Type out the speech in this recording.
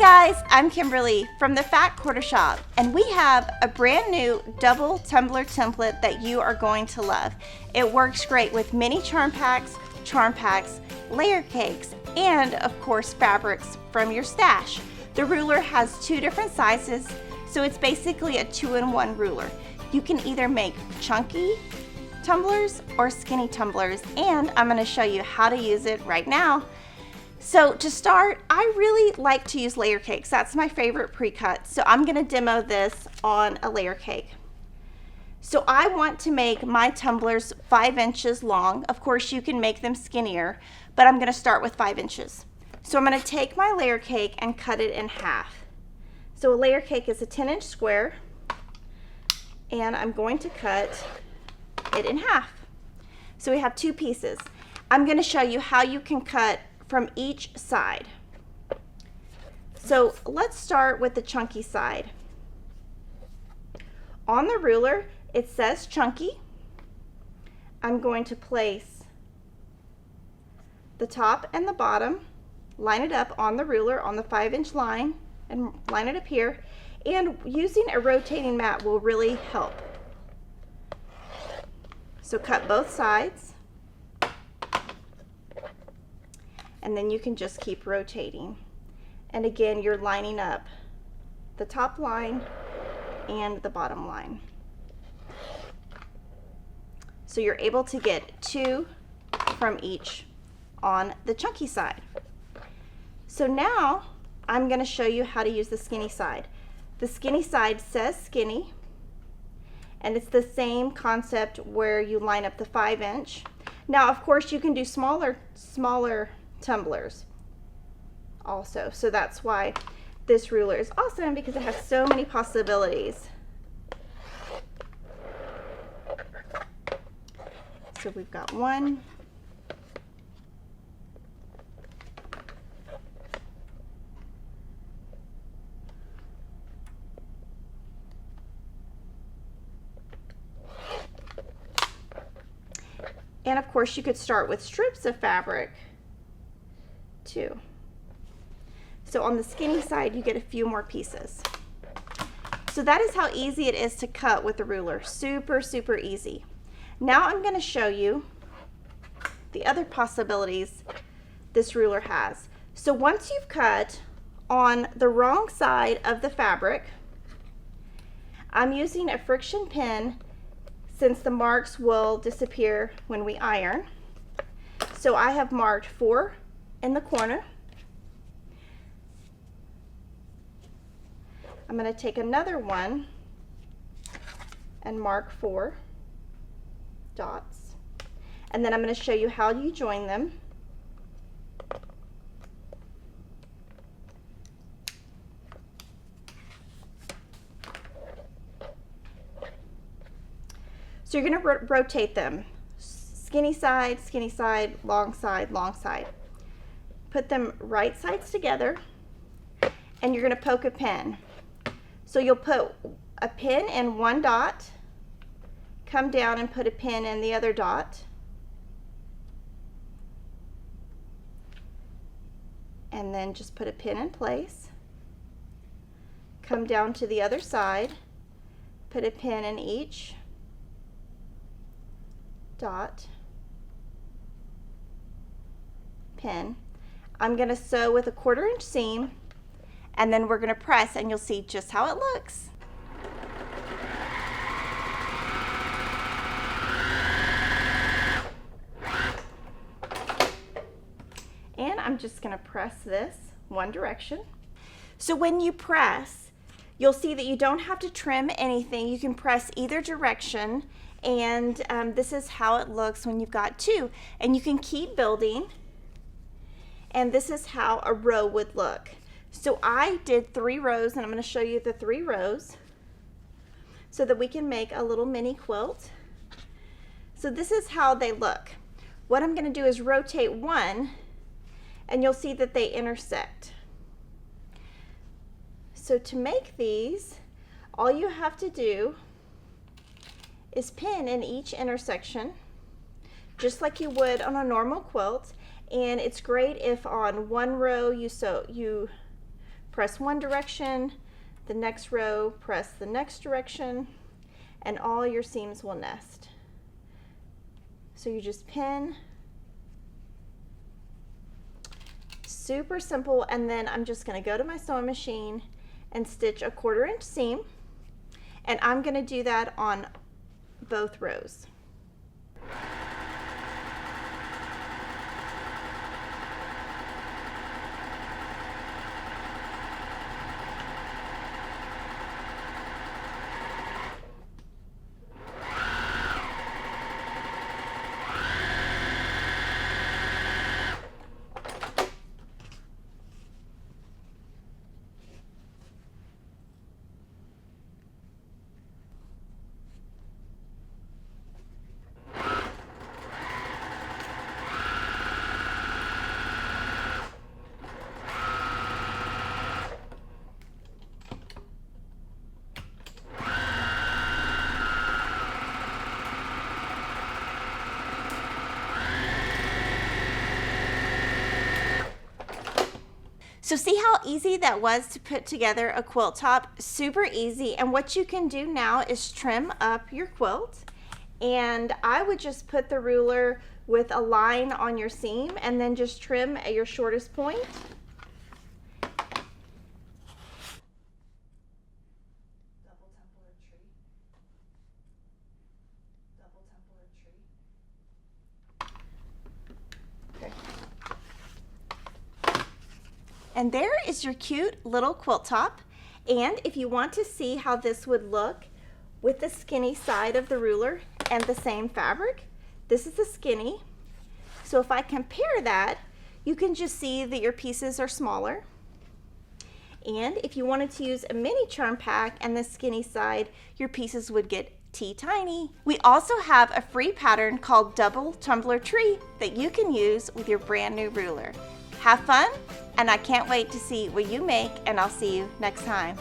guys, I'm Kimberly from the Fat Quarter Shop, and we have a brand new Double Tumbler Template that you are going to love. It works great with mini charm packs, layer cakes, and of course fabrics from your stash. The ruler has two different sizes, so it's basically a 2-in-1 ruler. You can either make chunky tumblers or skinny tumblers, and I'm going to show you how to use it right now. So to start, I really like to use layer cakes. That's my favorite pre-cut. So I'm going to demo this on a layer cake. So I want to make my tumblers 5 inches long. Of course, you can make them skinnier, but I'm going to start with 5 inches. So I'm going to take my layer cake and cut it in half. So a layer cake is a 10-inch square, and I'm going to cut it in half. So we have 2 pieces. I'm going to show you how you can cut from each side. So let's start with the chunky side. On the ruler, it says chunky. I'm going to place the top and the bottom, line it up on the ruler on the 5-inch line, and line it up here. And using a rotating mat will really help. So cut both sides. And then you can just keep rotating. And again, you're lining up the top line and the bottom line. So you're able to get 2 from each on the chunky side. So now I'm going to show you how to use the skinny side. The skinny side says skinny, and it's the same concept where you line up the 5-inch. Now, of course, you can do smaller tumblers also, so that's why this ruler is awesome, because it has so many possibilities. So we've got 1, and of course you could start with strips of fabric too. So on the skinny side, you get a few more pieces. So that is how easy it is to cut with the ruler. Super, super easy. Now I'm going to show you the other possibilities this ruler has. So once you've cut on the wrong side of the fabric, I'm using a Frixion pin since the marks will disappear when we iron. So I have marked 4 in the corner. I'm going to take another one and mark 4 dots, and then I'm going to show you how you join them. So you're going to rotate them, skinny side, long side, long side. Put them right sides together, and you're going to poke a pin. So you'll put a pin in one dot, come down and put a pin in the other dot, and then just put a pin in place. Come down to the other side, put a pin in each dot, pin. I'm going to sew with a 1/4-inch seam, and then we're going to press, and you'll see just how it looks. And I'm just going to press this one direction. So when you press, you'll see that you don't have to trim anything. You can press either direction, and this is how it looks when you've got 2. And you can keep building, and this is how a row would look. So I did 3 rows, and I'm going to show you the 3 rows so that we can make a little mini quilt. So this is how they look. What I'm going to do is rotate 1, and you'll see that they intersect. So to make these, all you have to do is pin in each intersection, just like you would on a normal quilt. And it's great if on one row you press one direction, the next row, press the next direction, and all your seams will nest. So you just pin. Super simple, and then I'm just going to go to my sewing machine and stitch a 1/4 inch seam, and I'm going to do that on both rows. So see how easy that was to put together a quilt top? Super easy. And what you can do now is trim up your quilt. And I would just put the ruler with a line on your seam and then just trim at your shortest point. Double tumbler tree. Double tumbler tree. Okay. And there is your cute little quilt top. And if you want to see how this would look with the skinny side of the ruler and the same fabric, this is the skinny. So if I compare that, you can just see that your pieces are smaller. And if you wanted to use a mini charm pack and the skinny side, your pieces would get teeny-tiny. We also have a free pattern called Double Tumbler Tree that you can use with your brand new ruler. Have fun, and I can't wait to see what you make, and I'll see you next time.